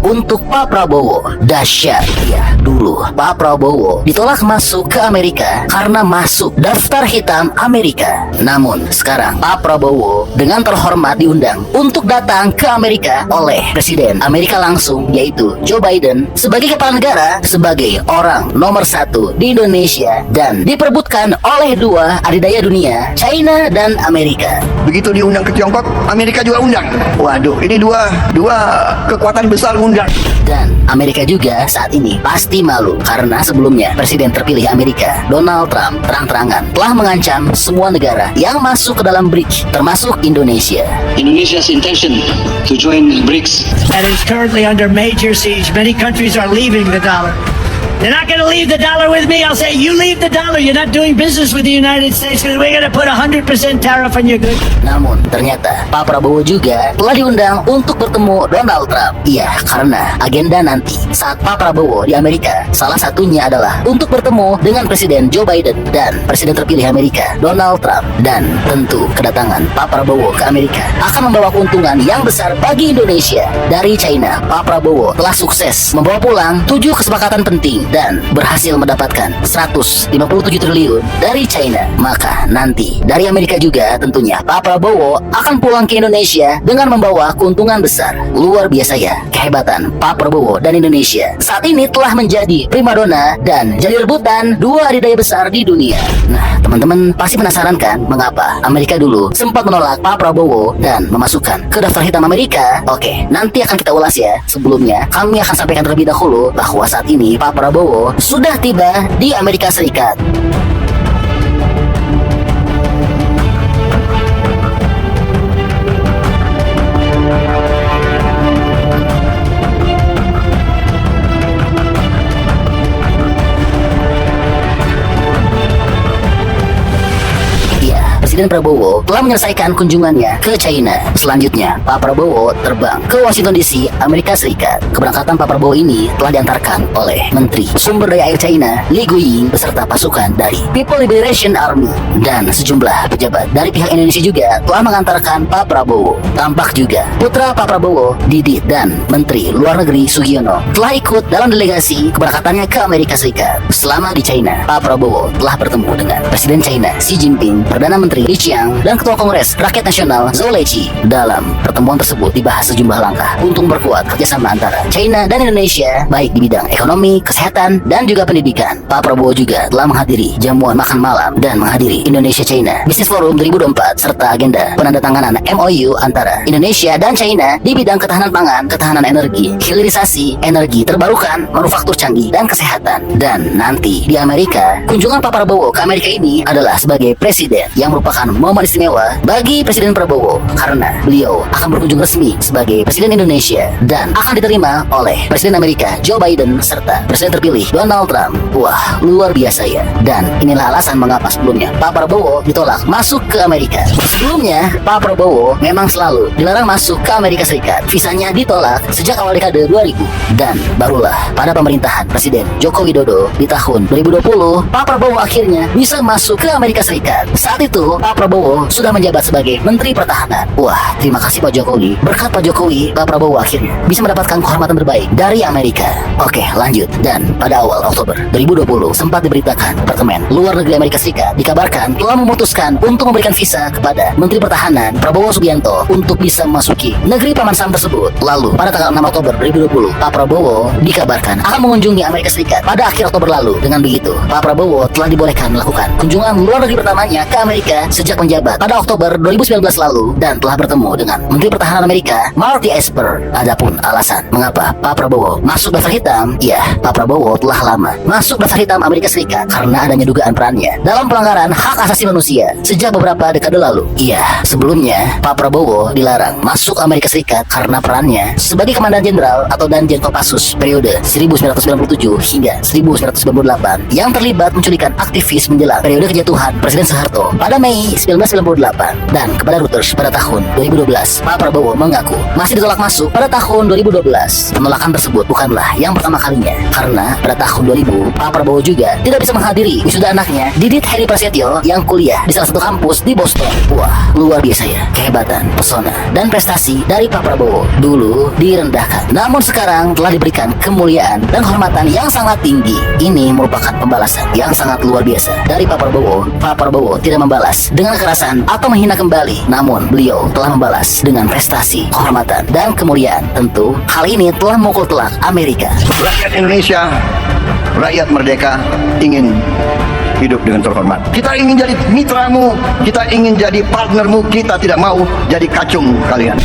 untuk Pak Prabowo dahsyat. Ya, dulu Pak Prabowo ditolak masuk ke Amerika karena masuk daftar hitam Amerika. Namun sekarang Pak Prabowo dengan terhormat diundang untuk datang ke Amerika oleh Presiden Amerika langsung, yaitu Joe Biden, sebagai kepala negara, sebagai orang nomor 1 di Indonesia, dan diperebutkan oleh dua adidaya dunia, China dan Amerika. Begitu diundang ke Tiongkok, Amerika juga undang. Waduh, ini dua kekuatan besar undang. Dan Amerika juga saat ini pasti malu karena sebelumnya Presiden terpilih Amerika, Donald Trump, terang-terangan telah mengancam semua negara yang masuk ke dalam BRICS, termasuk Indonesia. Indonesia's intention to join BRICS and is currently under major siege. Many countries are leaving the dollar. They're not going to leave the dollar with me. I'll say, you leave the dollar. You're not doing business with the United States because we're going to put 100% tariff on your goods. Namun ternyata Pak Prabowo juga telah diundang untuk bertemu Donald Trump. Iya, karena agenda nanti saat Pak Prabowo di Amerika salah satunya adalah untuk bertemu dengan Presiden Joe Biden dan Presiden terpilih Amerika, Donald Trump. Dan tentu kedatangan Pak Prabowo ke Amerika akan membawa keuntungan yang besar bagi Indonesia. Dari China, Pak Prabowo telah sukses membawa pulang 7 kesepakatan penting dan berhasil mendapatkan 157 triliun dari China. Maka nanti dari Amerika juga tentunya Pak Prabowo akan pulang ke Indonesia dengan membawa keuntungan besar. Luar biasa ya kehebatan Pak Prabowo dan Indonesia. Saat ini telah menjadi primadona dan jadi rebutan dua adidaya besar di dunia. Nah, teman-teman pasti penasaran kan mengapa Amerika dulu sempat menolak Pak Prabowo dan memasukkan ke daftar hitam Amerika? Oke, nanti akan kita ulas ya. Sebelumnya kami akan sampaikan terlebih dahulu bahwa saat ini Pak Prabowo sudah tiba di Amerika Serikat. Presiden Prabowo telah menyelesaikan kunjungannya ke China. Selanjutnya, Pak Prabowo terbang ke Washington DC, Amerika Serikat. Keberangkatan Pak Prabowo ini telah diantarkan oleh Menteri Sumber Daya Air China, Li Guiying, beserta pasukan dari People Liberation Army. Dan sejumlah pejabat dari pihak Indonesia juga telah mengantarkan Pak Prabowo. Tampak juga putra Pak Prabowo, Didit, dan Menteri Luar Negeri Sugiono telah ikut dalam delegasi keberangkatannya ke Amerika Serikat. Selama di China, Pak Prabowo telah bertemu dengan Presiden China Xi Jinping, Perdana Menteri Li Qiang, dan Ketua Kongres Rakyat Nasional Zhou Leji. Dalam pertemuan tersebut dibahas sejumlah langkah untuk memperkuat kerjasama antara China dan Indonesia, baik di bidang ekonomi, kesehatan, dan juga pendidikan. Pak Prabowo juga telah menghadiri jamuan makan malam dan menghadiri Indonesia-China Business Forum 2024 serta agenda penandatanganan MOU antara Indonesia dan China di bidang ketahanan pangan, ketahanan energi, hilirisasi, energi terbarukan, manufaktur canggih, dan kesehatan. Dan nanti di Amerika, kunjungan Pak Prabowo ke Amerika ini adalah sebagai presiden yang merupakan momen istimewa bagi Presiden Prabowo karena beliau akan berkunjung resmi sebagai Presiden Indonesia dan akan diterima oleh Presiden Amerika Joe Biden serta Presiden terpilih Donald Trump. Wah, luar biasa ya. Dan inilah alasan mengapa sebelumnya Pak Prabowo ditolak masuk ke Amerika. Sebelumnya, Pak Prabowo memang selalu dilarang masuk ke Amerika Serikat. Visanya ditolak sejak awal dekade 2000 dan barulah pada pemerintahan Presiden Joko Widodo di tahun 2020, Pak Prabowo akhirnya bisa masuk ke Amerika Serikat. Saat itu Pak Prabowo sudah menjabat sebagai Menteri Pertahanan. Wah, terima kasih Pak Jokowi. Berkat Pak Jokowi, Pak Prabowo akhirnya bisa mendapatkan kehormatan terbaik dari Amerika. Oke, lanjut. Dan pada awal Oktober 2020 sempat diberitakan Departemen Luar Negeri Amerika Serikat dikabarkan telah memutuskan untuk memberikan visa kepada Menteri Pertahanan Prabowo Subianto untuk bisa memasuki negeri Paman Sam tersebut. Lalu pada tanggal 6 Oktober 2020, Pak Prabowo dikabarkan akan mengunjungi Amerika Serikat pada akhir Oktober lalu. Dengan begitu, Pak Prabowo telah dibolehkan melakukan kunjungan luar negeri pertamanya ke Amerika sejak menjabat pada Oktober 2019 lalu dan telah bertemu dengan Menteri Pertahanan Amerika Marty Esper. Adapun alasan mengapa Pak Prabowo masuk daftar hitam, ya, Pak Prabowo telah lama masuk daftar hitam Amerika Serikat karena adanya dugaan perannya dalam pelanggaran hak asasi manusia sejak beberapa dekade lalu. Iya, sebelumnya Pak Prabowo dilarang masuk Amerika Serikat karena perannya sebagai Komandan Jenderal atau Danjen Kopassus periode 1997 hingga 1998 yang terlibat menculikan aktivis menjelang periode kejatuhan Presiden Soeharto pada Mei Mei 1998 dan kepada Reuters pada tahun 2012, Pak Prabowo mengaku masih ditolak masuk pada tahun 2012. Penolakan tersebut bukanlah yang pertama kalinya, karena pada tahun 2000, Pak Prabowo juga tidak bisa menghadiri wisuda anaknya, Didit Heri Prasetyo, yang kuliah di salah satu kampus di Boston. Wah, luar biasa ya, kehebatan, pesona, dan prestasi dari Pak Prabowo dulu direndahkan. Namun sekarang telah diberikan kemuliaan dan kehormatan yang sangat tinggi. Ini merupakan pembalasan yang sangat luar biasa dari Pak Prabowo. Pak Prabowo tidak membalas dengan kekerasan atau menghina kembali, namun beliau telah membalas dengan prestasi, kehormatan, dan kemuliaan. Tentu hal ini telah memukul telak Amerika. Rakyat Indonesia, rakyat merdeka ingin hidup dengan terhormat. Kita ingin jadi mitramu, kita ingin jadi partnermu, kita tidak mau jadi kacung kalian.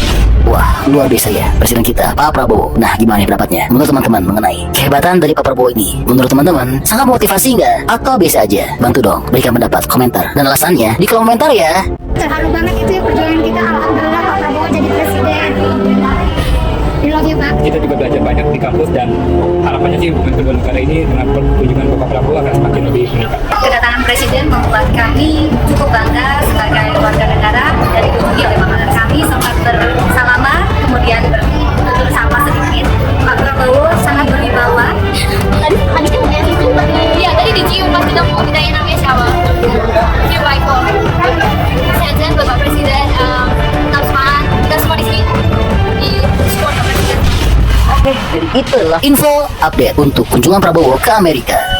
Wah, luar biasa ya Presiden kita, Pak Prabowo. Nah, gimana nih pendapatnya menurut teman-teman mengenai kehebatan dari Pak Prabowo ini? Menurut teman-teman, sangat motivasi nggak? Atau biasa aja? Bantu dong, berikan pendapat, komentar, dan alasannya di kolom komentar ya. Terharu banget itu ya perjuangan kita. Alhamdulillah Pak Prabowo jadi presiden. We love you, Pak. Kita juga belajar banyak di kampus dan harapannya sih hubungan kedua negara ini dengan kunjungan Bapak Prabowo akan semakin lebih meningkat. Kedatangan presiden membuat kami cukup bangga sebagai warga negara dan dikunjungi oleh makanan kami, sempat bersalaman, kemudian bertutur sapa sedikit. Pak Prabowo sangat berwibawa. Tadi iya, tadi dicium pas kita mau ditanya namanya siapa. Cium Pak Eko. Sehat-sehat buat Pak Presiden. Tetap semangat. Kita semua di sini di support Pak Presiden. Oke, jadi itulah info update untuk kunjungan Prabowo ke Amerika.